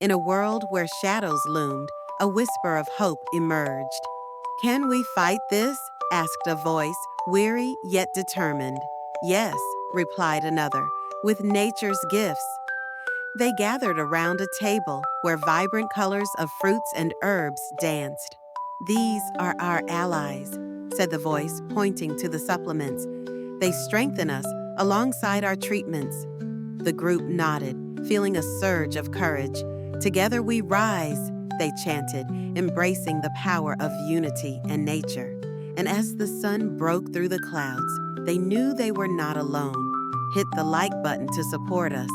In a world where shadows loomed, a whisper of hope emerged. "Can we fight this?" asked a voice, weary yet determined. "Yes," replied another, "with nature's gifts." They gathered around a table where vibrant colors of fruits and herbs danced. "These are our allies," said the voice, pointing to the supplements. "They strengthen us alongside our treatments." The group nodded, feeling a surge of courage. "Together we rise," they chanted, embracing the power of unity and nature. And as the sun broke through the clouds, they knew they were not alone. Hit the like button to support us.